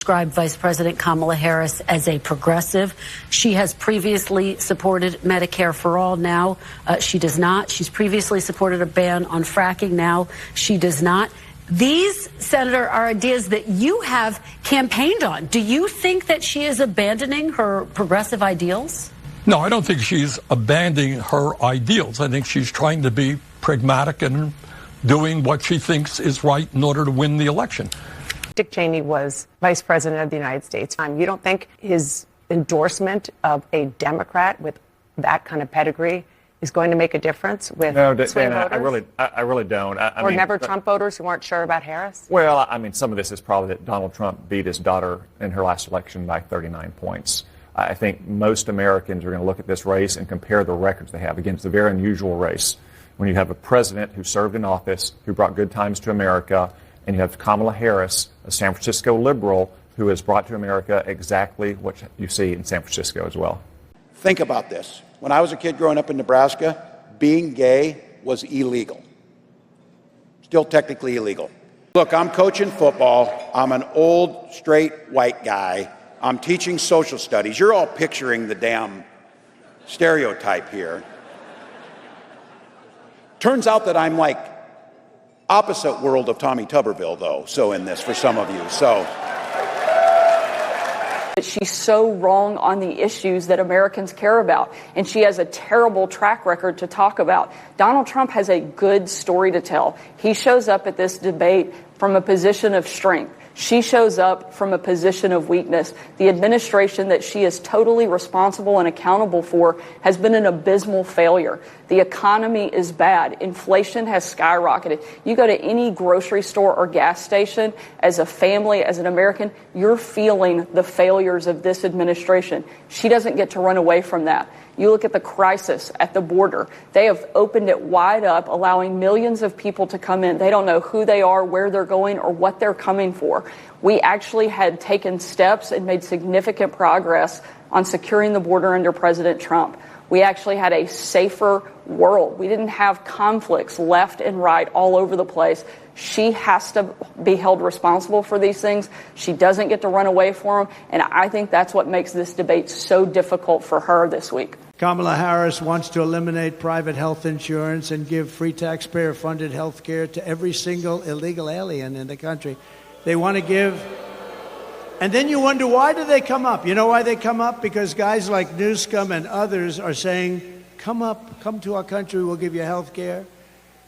described Vice President Kamala Harris as a progressive. She has previously supported Medicare for all. Now she does not. She's previously supported a ban on fracking. Now she does not. These, Senator, are ideas that you have campaigned on. Do you think that she is abandoning her progressive ideals? No, I don't think she's abandoning her ideals. I think she's trying to be pragmatic and doing what she thinks is right in order to win the election. Dick Cheney was vice president of the United States. You don't think his endorsement of a Democrat with that kind of pedigree is going to make a difference with swing voters? I really don't. I or mean, never Trump voters who weren't sure about Harris? Well, I mean, some of this is probably that Donald Trump beat his daughter in her last election by 39 points. I think most Americans are going to look at this race and compare the records they have. Again, it's a very unusual race. When you have a president who served in office, who brought good times to America, and you have Kamala Harris, a San Francisco liberal, who has brought to America exactly what you see in San Francisco as well. Think about this. When I was a kid growing up in Nebraska, being gay was illegal. Still technically illegal. Look, I'm coaching football. I'm an old, straight, white guy. I'm teaching social studies. You're all picturing the damn stereotype here. Turns out that I'm like opposite world of Tommy Tuberville, though, so in this for some of you. So she's so wrong on the issues that Americans care about, and she has a terrible track record to talk about. Donald Trump has a good story to tell. He shows up at this debate from a position of strength. She shows up from a position of weakness. The administration that she is totally responsible and accountable for has been an abysmal failure. The economy is bad. Inflation has skyrocketed. You go to any grocery store or gas station as a family, as an American, you're feeling the failures of this administration. She doesn't get to run away from that. You look at the crisis at the border. They have opened it wide up, allowing millions of people to come in. They don't know who they are, where they're going, or what they're coming for. We actually had taken steps and made significant progress on securing the border under President Trump. We actually had a safer world. We didn't have conflicts left and right all over the place. She has to be held responsible for these things. She doesn't get to run away from them. And I think that's what makes this debate so difficult for her this week. Kamala Harris wants to eliminate private health insurance and give free taxpayer-funded health care to every single illegal alien in the country. They want to give... And then you wonder, why do they come up? You know why they come up? Because guys like Newscomb and others are saying, come to our country, we'll give you health care.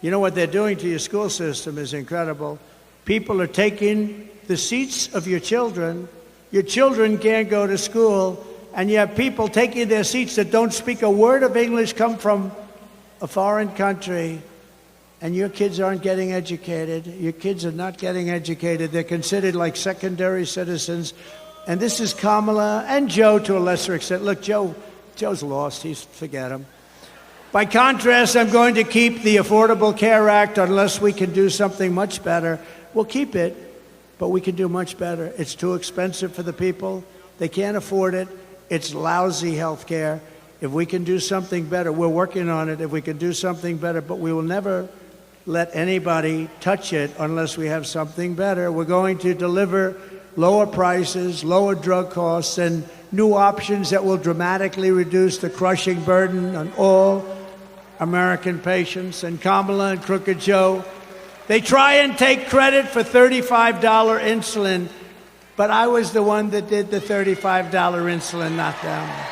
You know what they're doing to your school system is incredible. People are taking the seats of your children. Your children can't go to school, and you have people taking their seats that don't speak a word of English, come from a foreign country, and your kids aren't getting educated. Your kids are not getting educated. They're considered like secondary citizens. And this is Kamala and Joe to a lesser extent. Look, Joe's lost. Forget him. By contrast, I'm going to keep the Affordable Care Act unless we can do something much better. We'll keep it, but we can do much better. It's too expensive for the people. They can't afford it. It's lousy health care. If we can do something better, we're working on it. If we can do something better, but we will never let anybody touch it unless we have something better. We're going to deliver lower prices, lower drug costs, and new options that will dramatically reduce the crushing burden on all American patients. And Kamala and Crooked Joe, they try and take credit for $35 insulin, but I was the one that did the $35 insulin, not them.